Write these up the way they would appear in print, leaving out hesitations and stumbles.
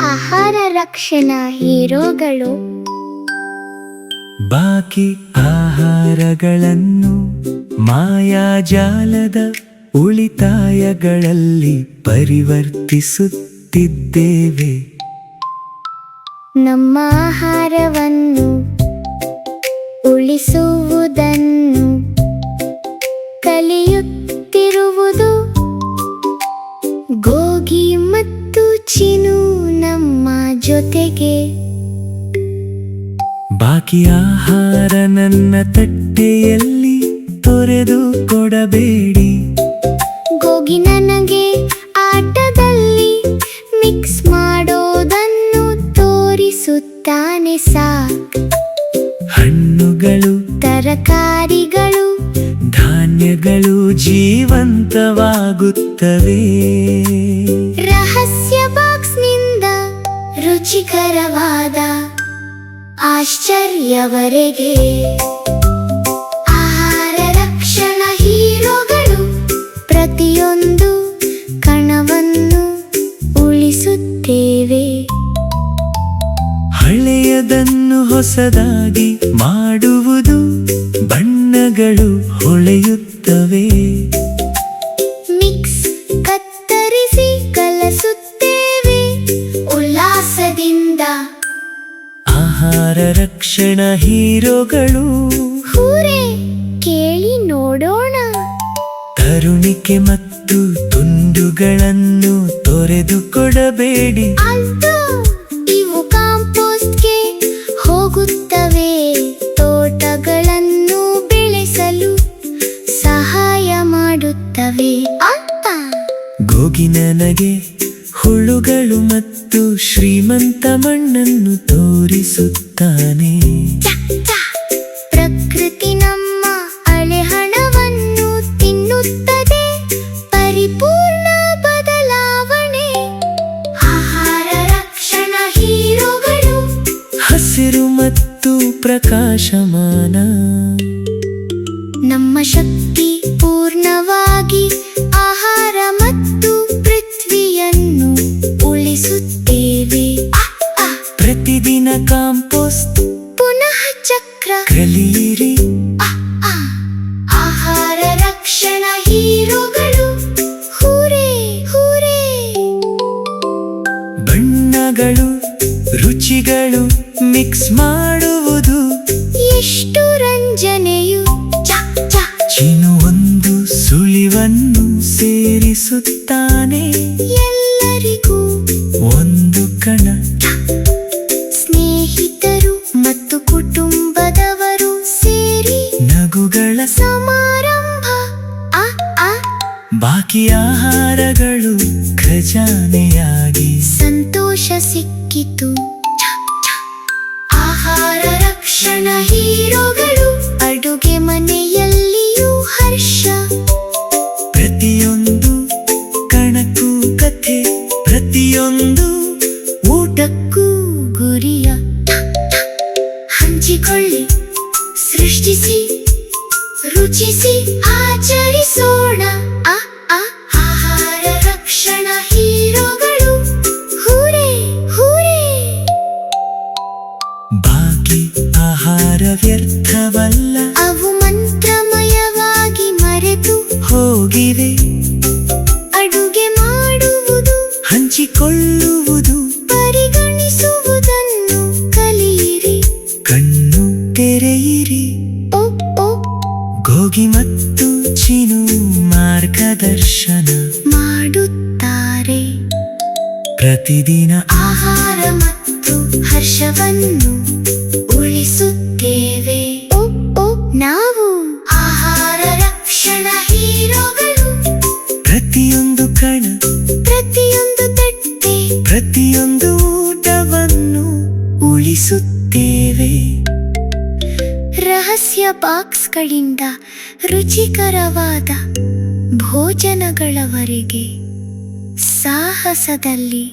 ಆಹಾರ ರಕ್ಷಣಾ ಹೀರೋಗಳು. ಬಾಕಿ ಆಹಾರಗಳನ್ನು ಮಾಯಾಜಾಲದ ಉಳಿತಾಯಗಳಲ್ಲಿ ಪರಿವರ್ತಿಸುತ್ತಿದ್ದೇವೆ. ನಮ್ಮ ಆಹಾರವನ್ನು ಉಳಿಸುವುದನ್ನು ಕಲಿಯುತ್ತಿರುವುದು ಗೋಗಿ ಮತ್ತು ಚಿನು ನಮ್ಮ ಜೊತೆಗೆ. ಬಾಕಿ ಆಹಾರ ನನ್ನ ತಟ್ಟೆಯಲ್ಲಿ ತೊರೆದು ಕೊಡಬೇಡಿ. ಗೋಗಿ ನನಗೆ ಆಟದಲ್ಲಿ ಮಿಕ್ಸ್ ಮಾಡೋದನ್ನು ತೋರಿಸುತ್ತಾನೆ. ಹಣ್ಣುಗಳು, ತರಕಾರಿಗಳು, ಧಾನ್ಯಗಳು ಜೀವಂತವಾಗುತ್ತವೆ. ರಹಸ್ಯ ಬಾಕ್ಸ್ನಿಂದ ರುಚಿಕರವಾದ ಆಶ್ಚರ್ಯವರೆಗೆ ಆಹಾರ ರಕ್ಷಣಾ ಹೀರೋಗಳು ಪ್ರತಿಯೊಂದು ಕಣವನ್ನು ಉಳಿಸುತ್ತೇವೆ. ಹಳೆಯದನ್ನು ಹೊಸದಾಗಿ ಮಾಡುವುದು, ಬಣ್ಣಗಳು ಹೊಳೆಯುತ್ತವೆ. ಮಿಕ್ಸ್ ಕತ್ತರಿಸಿ ಕಲಸುತ್ತೇವೆ ಉಲ್ಲಾಸದಿಂದ. ಆಹಾರ ರಕ್ಷಣಾ ಹೀರೋಗಳು ಹೂರೇ, ಕೇಳಿ ನೋಡೋಣ. ತರುಣಿಕೆ ಮತ್ತು ತುಂಡುಗಳನ್ನು ತೊರೆದು ಕೊಡಬೇಡಿ. ಅಲ್ಟೋ, ಇವು ಕಾಂಪೋಸ್ಟ್ಗೆ ಹೋಗುತ್ತವೆ. ತೋಟಗಳನ್ನು ಬೆಳೆಸಲು ಸಹಾಯ ಮಾಡುತ್ತವೆ. ಗೋಗಿ ನನಗೆ ಹುಳುಗಳು ಮತ್ತು ಶ್ರೀಮಂತ ಮಣ್ಣನ್ನು ತೋರಿಸುತ್ತಾನೆ. ಪ್ರಕೃತಿ ನಮ್ಮ ಹಣವನ್ನು ತಿನ್ನುತ್ತದೆ. ಪರಿಪೂರ್ಣ ಬದಲಾವಣೆ. ಆಹಾರ ರಕ್ಷಣಾ ಹೀರೋಗಳು ಹಸಿರು ಮತ್ತು ಪ್ರಕಾಶಮಾನ. ನಮ್ಮ ಶಕ್ತಿ ಪೂರ್ಣವಾಗಿ ಆಹಾರ ಮತ್ತು ಪೃಥ್ವಿಯನ್ನು ಉಳಿಸುತ್ತೇವೆ. ಪ್ರತಿದಿನ ಕಾಂಪೋಸ್ಟ್ ಪುನಃ ಚಕ್ರ ಕಲಿಯಿರಿ. ಆಹಾರ ರಕ್ಷಣಾ ಹೀರೋಗಳು ಹೂರೇ, ಹೂರೇ. ಬಣ್ಣಗಳು, ರುಚಿಗಳು ಮಿಕ್ಸ್ ಮಾಡುವುದು ಎಷ್ಟು ರಂಜನೆಯು. ಚಿನು ಒಂದು ಸುಳಿವನ್ನು ಸೇರಿಸುತ್ತಾನೆ. ಎಲ್ಲರಿಗೂ ಒಂದು ಕಣ. ಸ್ನೇಹಿತರು ಮತ್ತು ಕುಟುಂಬದವರು ಸೇರಿ ನಗುಗಳ ಸಮಾರಂಭ. ಬಾಕಿ ಆಹಾರಗಳು ಖಜಾನೆಯಾಗಿ ಸಂತೋಷ ಸಿಕ್ಕಿತು. ಆಹಾರ ರಕ್ಷಣಾ ಹೀರೋಗಳು ಅಡುಗೆ ಮನೆಯಲ್ಲಿಯೂ ಹರ್ಷ. ಪ್ರತಿಯೊಂದು ಕಣಕ್ಕೂ ಕಥೆ, ಪ್ರತಿಯೊಂದು ಊಟಕ್ಕೂ ಗುರಿಯ. ಹಂಚಿಕೊಳ್ಳಿ, ಸೃಷ್ಟಿಸಿ, ರುಚಿಸಿ, ಆಚರಿಸೋಣ. ಆಹಾರ ರಕ್ಷಣಾ ಹೀರೋಗಳು ಹೂರೇ, ಹೂರೇ. ಬಾಕಿ ಆಹಾರ ವ್ಯರ್ಥವಲ್ಲ, ಅವು ಮಂತ್ರಮಯವಾಗಿ ಮರೆತು ಹೋಗಿವೆ. ಅಡುಗೆ ಮಾಡುವುದು, ಹಂಚಿಕೊಳ್ಳುವುದು, ಪರಿಗಣಿಸುವುದನ್ನು ಕಲಿಯಿರಿ. ಕಣ್ಣು ತೆರೆಯಿರಿ. ಓ ಓ ಗೋಗಿ ಮತ್ತು ಚಿನು ಮಾರ್ಗದರ್ಶನ ಮಾಡುತ್ತಾರೆ. ಪ್ರತಿದಿನ ಆಹಾರ ಮತ್ತು ಹರ್ಷವನ್ನು ಉಳಿಸುತ್ತೇವೆ. ಓ ನಾವು ಆಹಾರ ರಕ್ಷಣಾ ಹೀರೋಗಳು. ಪ್ರತಿಯೊಂದು ಕಣ, ಪ್ರತಿಯೊಂದು ತಟ್ಟೆ, ಪ್ರತಿಯೊಂದು ಊಟವನ್ನು ಉಳಿಸುತ್ತೇವೆ. ರಹಸ್ಯ ಬಾಕ್ಸ್ಗಳಿಂದ ರುಚಿಕರವಾದ ಭೋಜನಗಳವರೆಗೆ ಸಾಹಸದಲ್ಲಿ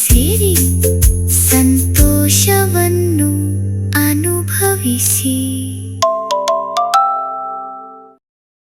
ಸೇರಿ ಸಂತೋಷವನ್ನು ಅನುಭವಿಸಿ.